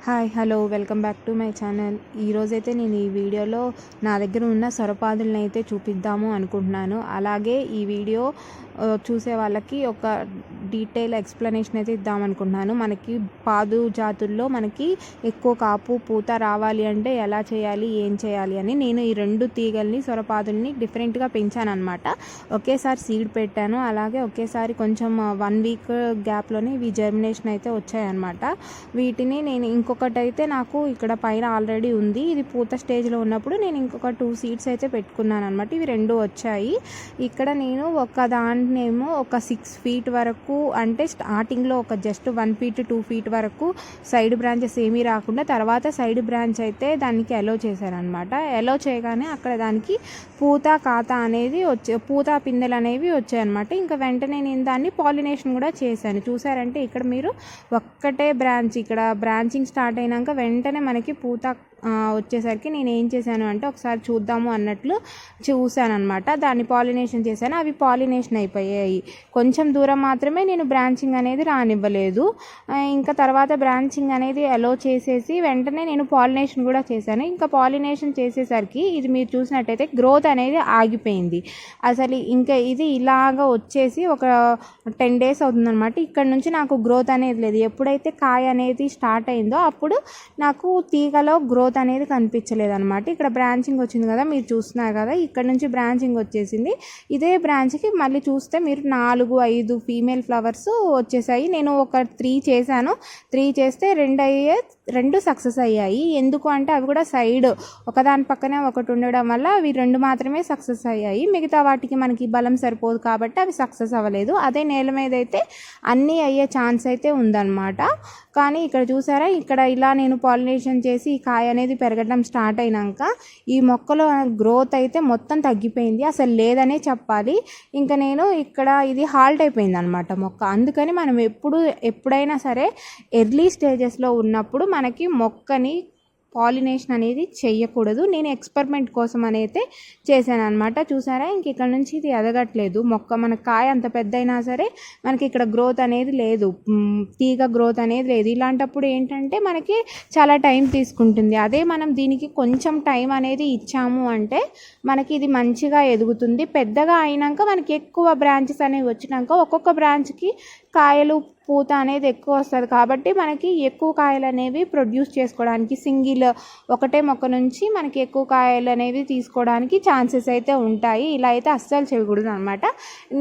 Hi hello welcome back to my channel. ఈరోజైతే నేను ఈ వీడియోలో నా దగ్గర ఉన్న సొరపాదులను అయితే చూపిద్దాము అనుకుంటున్నాను. అలాగే ఈ వీడియో చూసే వాళ్ళకి ఒక డీటెయిల్ ఎక్స్ప్లెనేషన్ అయితే ఇద్దామనుకుంటున్నాను. మనకి పాదు జాతుల్లో మనకి ఎక్కువ కాపు పూత రావాలి అంటే ఎలా చేయాలి, ఏం చేయాలి అని నేను ఈ రెండు తీగల్ని సొరపాదుల్ని డిఫరెంట్గా పెంచాను అనమాట. ఒకేసారి సీడ్ పెట్టాను, అలాగే ఒకేసారి కొంచెం 1 వీక్ గ్యాప్లోనే ఇవి జర్మినేషన్ అయితే వచ్చాయన్నమాట. వీటిని నేను ఇంకొకటి అయితే నాకు ఇక్కడ పైన ఆల్రెడీ ఉంది, ఇది పూత స్టేజ్లో ఉన్నప్పుడు నేను ఇంకొక 2 సీడ్స్ అయితే పెట్టుకున్నాను అనమాట. ఇవి 2 వచ్చాయి. ఇక్కడ నేను ఒక దాంట్నేమో ఒక 6 ఫీట్ వరకు, అంటే స్టార్టింగ్లో ఒక జస్ట్ 1 ఫీట్ 2 ఫీట్ వరకు సైడ్ బ్రాంచెస్ ఏమీ రాకుండా తర్వాత సైడ్ బ్రాంచ్ అయితే దానికి ఎలో చేశాను అనమాట. ఎలో చేయగానే అక్కడ దానికి పూత కాత అనేది పూత పిందెలు అనేవి వచ్చాయన్నమాట. ఇంకా వెంటనే నేను దాన్ని పాలినేషన్ కూడా చేశాను. చూసారంటే ఇక్కడ మీరు ఒక్కటే బ్రాంచ్, ఇక్కడ బ్రాంచింగ్ స్టార్ట్ అయినాక వెంటనే మనకి పూత వచ్చేసరికి నేను ఏం చేశాను అంటే ఒకసారి చూద్దాము అన్నట్లు చూశాను అనమాట. దాన్ని పాలినేషన్ చేశాను, అవి పాలినేషన్ అయిపోయాయి. కొంచెం దూరం మాత్రమే నేను బ్రాంచింగ్ అనేది రానివ్వలేదు. ఇంకా తర్వాత బ్రాంచింగ్ అనేది అలో చేసేసి వెంటనే నేను పాలినేషన్ కూడా చేశాను. ఇంకా పాలినేషన్ చేసేసరికి ఇది మీరు చూసినట్టయితే గ్రోత్ అనేది ఆగిపోయింది. అసలు ఇంకా ఇది ఇలాగ వచ్చేసి ఒక 10 days అవుతుందన్నమాట. ఇక్కడ నుంచి నాకు గ్రోత్ అనేది లేదు. ఎప్పుడైతే కాయ అనేది స్టార్ట్ అయిందో అప్పుడు నాకు తీగలో గ్రోత్ అనేది కనిపించలేదు అనమాట. ఇక్కడ బ్రాంచింగ్ వచ్చింది కదా, మీరు చూస్తున్నారు కదా, ఇక్కడ నుంచి బ్రాంచింగ్ వచ్చేసింది. ఇదే బ్రాంచ్కి మళ్ళీ చూస్తే మీరు 4-5 ఫీమేల్ ఫ్లవర్స్ వచ్చేసాయి. నేను ఒక 3 చేశాను. 3 చేస్తే 2 సక్సెస్ అయ్యాయి. ఎందుకు అంటే అవి కూడా సైడ్ ఒకదాని పక్కనే ఒకటి ఉండడం వల్ల అవి 2 మాత్రమే సక్సెస్ అయ్యాయి. మిగతా వాటికి మనకి బలం సరిపోదు కాబట్టి అవి సక్సెస్ అవ్వలేదు. అదే నేల మీద అయితే అన్నీ అయ్యే ఛాన్స్ అయితే ఉందన్నమాట. కానీ ఇక్కడ చూసారా, ఇక్కడ ఇలా నేను పాలినేషన్ చేసి ఈ కాయ అనేది పెరగడం స్టార్ట్ అయినాక ఈ మొక్కలో గ్రోత్ అయితే మొత్తం తగ్గిపోయింది, అసలు లేదనే చెప్పాలి. ఇంకా నేను ఇక్కడ ఇది హాల్ట్ అయిపోయింది అనమాట మొక్క. అందుకని మనం ఎప్పుడైనా సరే ఎర్లీ స్టేజెస్లో ఉన్నప్పుడు మనకి మొక్కని పాలినేషన్ అనేది చెయ్యకూడదు. నేను ఎక్స్పెరిమెంట్ కోసం అనేది చేశాను అనమాట. చూసారా, ఇంక ఇక్కడ నుంచి ఇది ఎదగట్లేదు మొక్క. మన కాయ అంత పెద్ద అయినా సరే మనకి ఇక్కడ గ్రోత్ అనేది లేదు, తీగ గ్రోత్ అనేది లేదు. ఇలాంటప్పుడు ఏంటంటే మనకి చాలా టైం తీసుకుంటుంది. అదే మనం దీనికి కొంచెం టైం అనేది ఇచ్చాము అంటే మనకి ఇది మంచిగా ఎదుగుతుంది. పెద్దగా అయినాక మనకి ఎక్కువ బ్రాంచెస్ అనేవి వచ్చినాక ఒక్కొక్క బ్రాంచ్కి కాయలు పూత అనేది ఎక్కువ వస్తుంది కాబట్టి మనకి ఎక్కువ కాయలు అనేవి ప్రొడ్యూస్ చేసుకోవడానికి సింగిల్ ఒకటే మొక్క నుంచి మనకి ఎక్కువ కాయలు అనేవి తీసుకోవడానికి ఛాన్సెస్ అయితే ఉంటాయి. ఇలా అయితే అస్సలు చేయకూడదు అనమాట.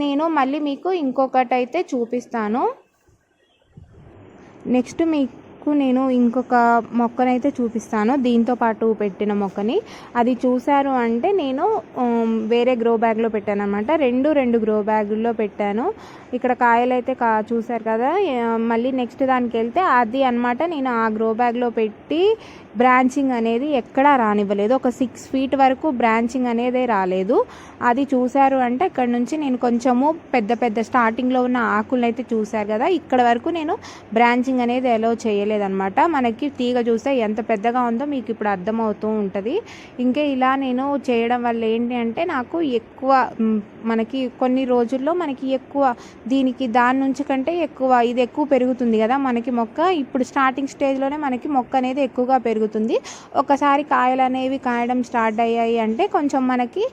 నేను మళ్ళీ మీకు ఇంకొకటి అయితే చూపిస్తాను. నెక్స్ట్ నేను ఇంకొక మొక్కనైతే చూపిస్తాను, దీంతో పాటు పెట్టిన మొక్కని. అది చూసారు అంటే నేను వేరే గ్రో బ్యాగ్లో పెట్టాను అనమాట. 2 గ్రో బ్యాగుల్లో పెట్టాను. ఇక్కడ కాయలు అయితే చూసారు కదా. మళ్ళీ నెక్స్ట్ దానికి వెళ్తే అది అనమాట, నేను ఆ గ్రో బ్యాగ్లో పెట్టి బ్రాంచింగ్ అనేది ఎక్కడా రానివ్వలేదు. ఒక 6 ఫీట్ వరకు బ్రాంచింగ్ అనేది రాలేదు. అది చూసారు అంటే ఇక్కడ నుంచి నేను కొంచెము పెద్ద స్టార్టింగ్లో ఉన్న ఆకులను అయితే చూసారు కదా, ఇక్కడ వరకు నేను బ్రాంచింగ్ అనేది ఎలో చేయలేదన్నమాట. మనకి తీగ చూస్తే ఎంత పెద్దగా ఉందో మీకు ఇప్పుడు అర్థమవుతూ ఉంటుంది. ఇంకా ఇలా నేను చేయడం వల్ల ఏంటి అంటే నాకు ఎక్కువ మనకి కొన్ని రోజుల్లో మనకి ఎక్కువ దీనికి దాని నుంచి కంటే ఇది ఎక్కువ పెరుగుతుంది కదా మనకి మొక్క. ఇప్పుడు స్టార్టింగ్ స్టేజ్లోనే మనకి మొక్క అనేది ఎక్కువగా పెరుగుతుంది. ఒకసారి కాయలు అనేవి కాయడం స్టార్ట్ అయ్యాయి అంటే కొంచెం మనకి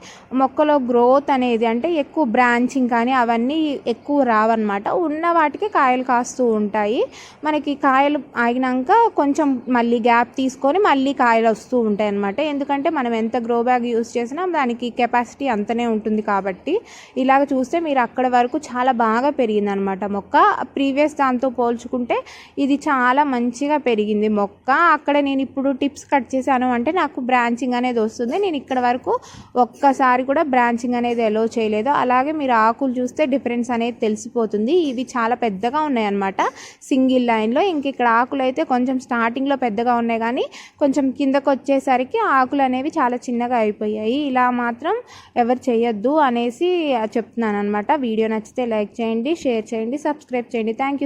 మొక్కలో గ్రోత్ అనేది అంటే ఎక్కువ బ్రాంచింగ్ కానీ అవన్నీ ఎక్కువ రావన్నమాట. ఉన్న వాటికి కాయలు కాస్తూ ఉంటాయి. మనకి కాయలు ఆగినాక కొంచెం మళ్ళీ గ్యాప్ తీసుకొని మళ్ళీ కాయలు వస్తూ ఉంటాయి అన్నమాట. ఎందుకంటే మనం ఎంత గ్రో బ్యాగ్ యూస్ చేసినా దానికి కెపాసిటీ అంతనే ఉంటుంది కాబట్టి. ఇలాగ చూస్తే మీరు అక్కడ వరకు చాలా బాగా పెరిగిందనమాట మొక్క. ప్రీవియస్ దాంతో పోల్చుకుంటే ఇది చాలా మంచిగా పెరిగింది మొక్క. అక్కడ నేను ఇప్పుడు టిప్స్ కట్ చేశాను అంటే నాకు బ్రాంచింగ్ అనేది వస్తుంది. నేను ఇక్కడ వరకు ఒక్కసారి కూడా బ్రాంచింగ్ అనేది ఎలో చేయలేదు. అలాగే మీరు ఆకులు చూస్తే డిఫరెన్స్ అనేది తెలిసిపోతుంది. ఇవి చాలా పెద్దగా ఉన్నాయన్నమాట సింగిల్ లైన్లో. ఇంక ఇక్కడ ఆకులు అయితే కొంచెం స్టార్టింగ్లో పెద్దగా ఉన్నాయి కానీ కొంచెం కిందకు వచ్చేసరికి ఆకులు అనేవి చాలా చిన్నగా అయిపోయాయి. ఇలా మాత్రం ఎవరు చేయొద్దు అనేసి చెప్తున్నాను అనమాట. వీడియో నచ్చితే లైక్ చేయండి, షేర్ చేయండి, సబ్స్క్రైబ్ చేయండి. Thank you.